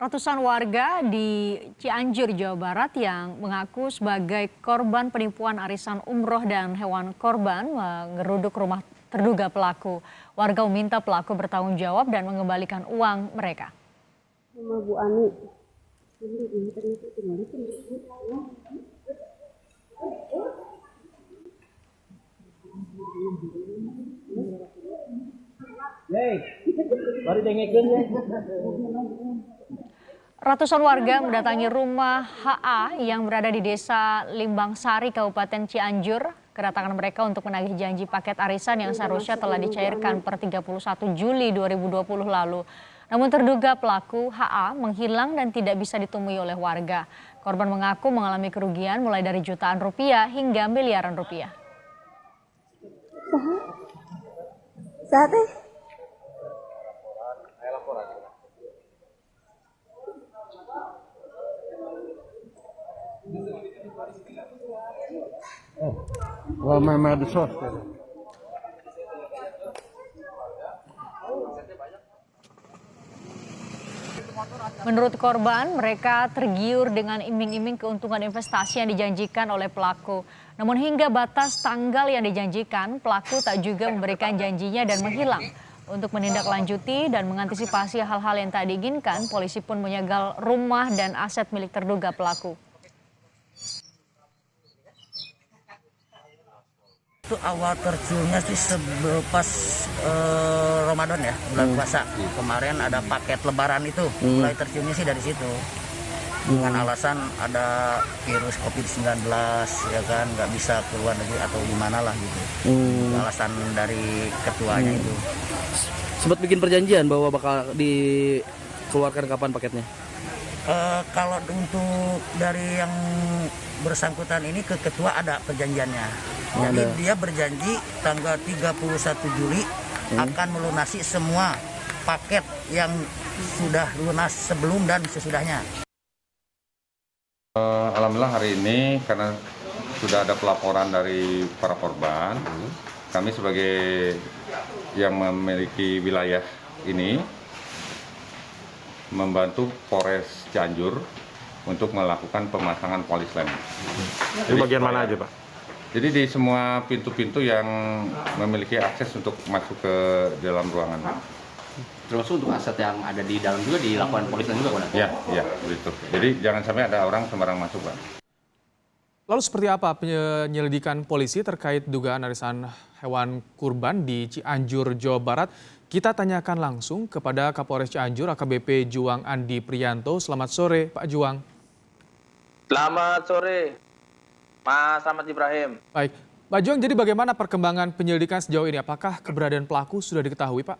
Ratusan warga di Cianjur, Jawa Barat yang mengaku sebagai korban penipuan arisan umroh dan hewan korban mengeruduk rumah terduga pelaku. Warga meminta pelaku bertanggung jawab dan mengembalikan uang mereka. Sama Bu Ani. Baru dengekeun ya. Ratusan warga mendatangi rumah HA yang berada di Desa Limbangsari, Kabupaten Cianjur. Kedatangan mereka untuk menagih janji paket arisan yang seharusnya telah dicairkan per 31 Juli 2020 lalu. Namun terduga pelaku HA menghilang dan tidak bisa ditemui oleh warga. Korban mengaku mengalami kerugian mulai dari jutaan rupiah hingga miliaran rupiah. Sate. Wah, medsos. Menurut korban, mereka tergiur dengan iming-iming keuntungan investasi yang dijanjikan oleh pelaku. Namun hingga batas tanggal yang dijanjikan, pelaku tak juga memberikan janjinya dan menghilang. Untuk menindaklanjuti dan mengantisipasi hal-hal yang tak diinginkan, polisi pun menyegel rumah dan aset milik terduga pelaku. Itu awal terciumnya sih pas Ramadan ya, bulan puasa. Kemarin ada paket lebaran itu, mulai terciumnya sih dari situ. Dengan alasan ada virus COVID-19 ya kan, nggak bisa keluar negeri atau gimana lah gitu. Alasan dari ketuanya itu. Sempat bikin perjanjian bahwa bakal dikeluarkan kapan paketnya? Kalau untuk dari yang bersangkutan ini ke ketua ada perjanjiannya. Jadi dia berjanji tanggal 31 Juli akan melunasi semua paket yang sudah lunas sebelum dan sesudahnya. Alhamdulillah hari ini karena sudah ada pelaporan dari para korban, kami sebagai yang memiliki wilayah ini membantu Polres Cianjur untuk melakukan pemasangan polis lem. Di bagian mana aja, Pak? Jadi di semua pintu-pintu yang memiliki akses untuk masuk ke dalam ruangan. Termasuk untuk aset yang ada di dalam juga dilakukan polisi juga, Pak? Iya, begitu. Jadi jangan sampai ada orang sembarang masuk, Pak. Lalu seperti apa penyelidikan polisi terkait dugaan arisan hewan kurban di Cianjur, Jawa Barat? Kita tanyakan langsung kepada Kapolres Cianjur AKBP Juang Andi Priyanto. Selamat sore, Pak Juang. Selamat sore, Mas Ahmad Ibrahim. Baik, Pak Juang, jadi bagaimana perkembangan penyelidikan sejauh ini? Apakah keberadaan pelaku sudah diketahui, Pak?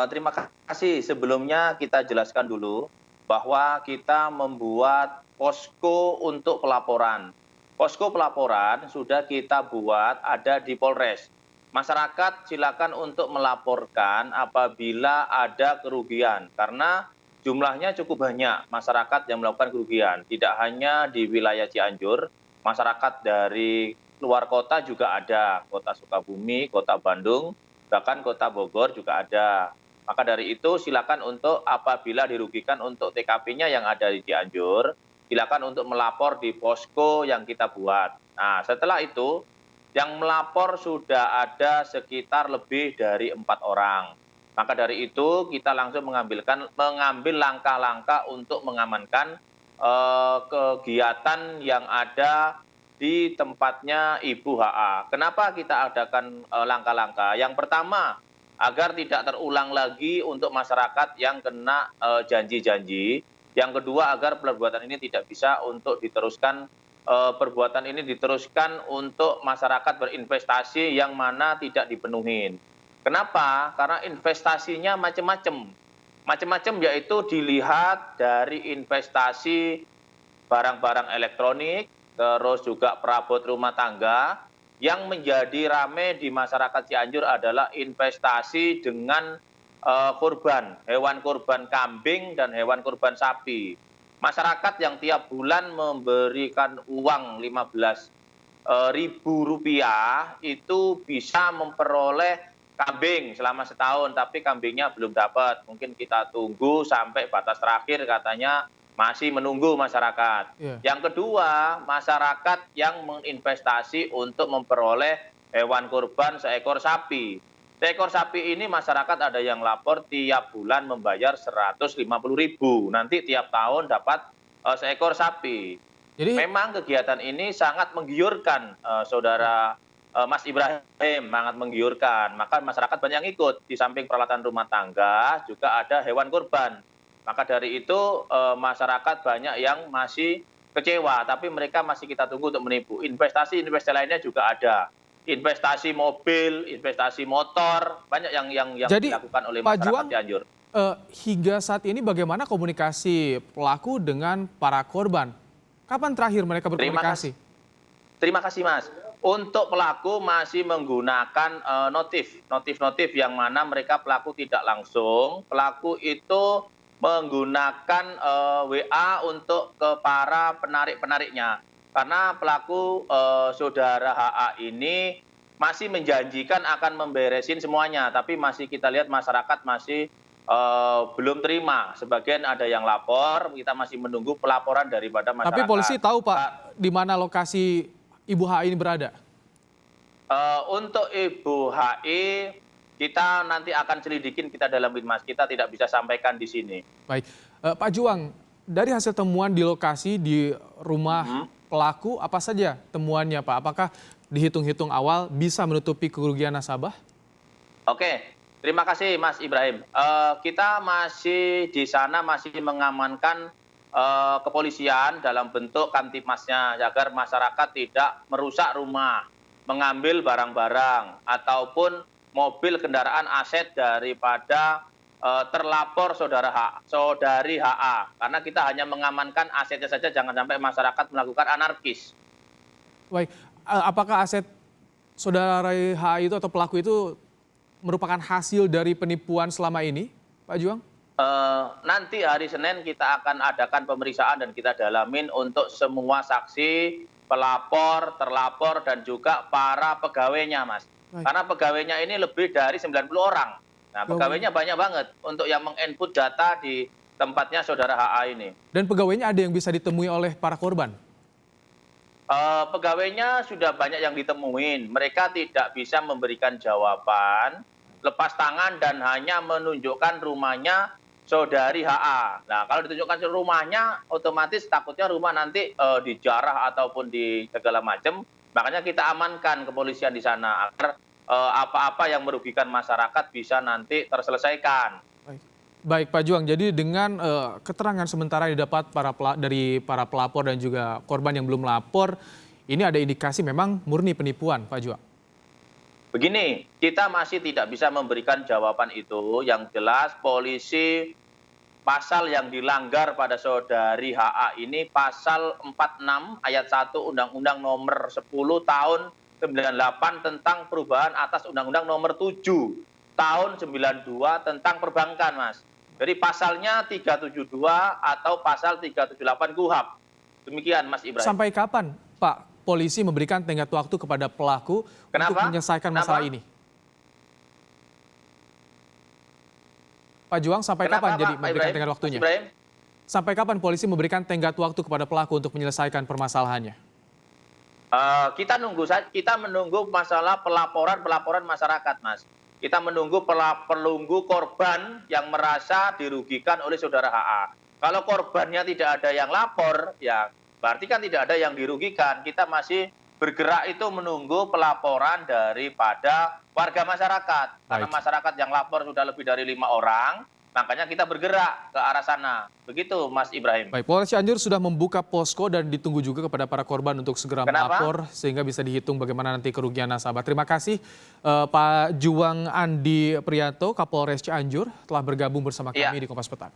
Terima kasih. Sebelumnya kita jelaskan dulu bahwa kita membuat posko untuk pelaporan. Posko pelaporan sudah kita buat ada di Polres. Masyarakat silakan untuk melaporkan apabila ada kerugian, karena jumlahnya cukup banyak masyarakat yang melakukan kerugian. Tidak hanya di wilayah Cianjur, masyarakat dari luar kota juga ada, kota Sukabumi, kota Bandung, bahkan kota Bogor juga ada. Maka dari itu silakan untuk apabila dirugikan untuk TKP-nya yang ada di Cianjur, silakan untuk melapor di posko yang kita buat. Nah, setelah itu yang melapor sudah ada sekitar lebih dari 4 orang. Maka dari itu kita langsung mengambil langkah-langkah untuk mengamankan kegiatan yang ada di tempatnya Ibu HA. Kenapa kita adakan langkah-langkah? Yang pertama, agar tidak terulang lagi untuk masyarakat yang kena janji-janji. Yang kedua, agar perbuatan ini tidak bisa untuk diteruskan. Perbuatan ini diteruskan untuk masyarakat berinvestasi yang mana tidak dipenuhi. Kenapa? Karena investasinya macam-macam. Macam-macam yaitu dilihat dari investasi barang-barang elektronik, terus juga perabot rumah tangga. Yang menjadi rame di masyarakat Cianjur adalah investasi dengan kurban, hewan kurban kambing dan hewan kurban sapi. Masyarakat yang tiap bulan memberikan uang Rp15.000 itu bisa memperoleh kambing selama setahun, tapi kambingnya belum dapat. Mungkin kita tunggu sampai batas terakhir, katanya masih menunggu masyarakat. Yang kedua, masyarakat yang menginvestasi untuk memperoleh hewan kurban seekor sapi. Seekor sapi ini masyarakat ada yang lapor tiap bulan membayar 150.000. Nanti tiap tahun dapat seekor sapi. Jadi Memang kegiatan ini sangat menggiurkan, saudara Mas Ibrahim, sangat menggiurkan. Maka masyarakat banyak yang ikut. Di samping peralatan rumah tangga juga ada hewan kurban. Maka dari itu masyarakat banyak yang masih kecewa, tapi mereka masih kita tunggu untuk menipu. Investasi lainnya juga ada. Investasi mobil, investasi motor, banyak yang Jadi, dilakukan oleh Pak masyarakat Juang, Cianjur. hingga saat ini bagaimana komunikasi pelaku dengan para korban? Kapan terakhir mereka berkomunikasi? Terima kasih, Mas. Untuk pelaku masih menggunakan notif yang mana mereka pelaku tidak langsung. Pelaku itu menggunakan WA untuk ke para penarik-penariknya. Karena pelaku saudara HA ini masih menjanjikan akan memberesin semuanya. Tapi masih kita lihat masyarakat masih belum terima. Sebagian ada yang lapor, kita masih menunggu pelaporan daripada masyarakat. Tapi polisi tahu Pak, di mana lokasi Ibu HI ini berada? Untuk Ibu HI, kita nanti akan selidikin, kita dalamin, Mas. Kita tidak bisa sampaikan di sini. Baik, Pak Juang, dari hasil temuan di lokasi di rumah pelaku, apa saja temuannya Pak? Apakah dihitung-hitung awal bisa menutupi kerugian nasabah? Oke, terima kasih Mas Ibrahim. Kita masih di sana masih mengamankan kepolisian dalam bentuk kamtipmasnya agar masyarakat tidak merusak rumah, mengambil barang-barang ataupun mobil kendaraan aset daripada terlapor saudari HA. Karena kita hanya mengamankan asetnya saja, jangan sampai masyarakat melakukan anarkis. Baik, apakah aset saudara HI itu atau pelaku itu merupakan hasil dari penipuan selama ini, Pak Juang? Nanti hari Senin kita akan adakan pemeriksaan dan kita dalamin untuk semua saksi, pelapor, terlapor, dan juga para pegawainya, Mas. Karena pegawainya ini lebih dari 90 orang. Nah, pegawainya banyak banget untuk yang menginput data di tempatnya saudara HA ini. Dan pegawainya ada yang bisa ditemui oleh para korban? Pegawainya sudah banyak yang ditemuin. Mereka tidak bisa memberikan jawaban, lepas tangan dan hanya menunjukkan rumahnya saudari HA. Nah, kalau ditunjukkan rumahnya, otomatis takutnya rumah nanti dijarah ataupun di segala macam. Makanya kita amankan kepolisian di sana agar apa-apa yang merugikan masyarakat bisa nanti terselesaikan. Baik Pak Juang, jadi dengan keterangan sementara yang didapat dari para pelapor dan juga korban yang belum melapor, ini ada indikasi memang murni penipuan, Pak Juang. Begini, kita masih tidak bisa memberikan jawaban itu. Yang jelas polisi pasal yang dilanggar pada saudari HA ini pasal 46 ayat 1 Undang-Undang nomor 10 tahun 98 tentang perubahan atas Undang-Undang nomor 7 tahun 92 tentang perbankan, Mas. Jadi pasalnya 372 atau pasal 378 KUHP. Demikian, Mas Ibrahim. Sampai kapan, Pak, polisi memberikan tenggat waktu kepada pelaku untuk menyelesaikan masalah ini? Pak Juang, sampai kapan jadi memberikan tenggat waktunya? Sampai kapan polisi memberikan tenggat waktu kepada pelaku untuk menyelesaikan permasalahannya? Kita menunggu masalah pelaporan masyarakat, Mas. Kita menunggu korban yang merasa dirugikan oleh saudara HA. Kalau korbannya tidak ada yang lapor, ya berarti kan tidak ada yang dirugikan. Kita masih bergerak itu menunggu pelaporan daripada warga masyarakat. Karena masyarakat yang lapor sudah lebih dari 5 orang, makanya kita bergerak ke arah sana. Begitu, Mas Ibrahim. Baik, Polres Cianjur sudah membuka posko dan ditunggu juga kepada para korban untuk segera melapor sehingga bisa dihitung bagaimana nanti kerugian nasabah. Terima kasih Pak Juang Andi Prianto, Kapolres Cianjur telah bergabung bersama kami di Kompas Petang.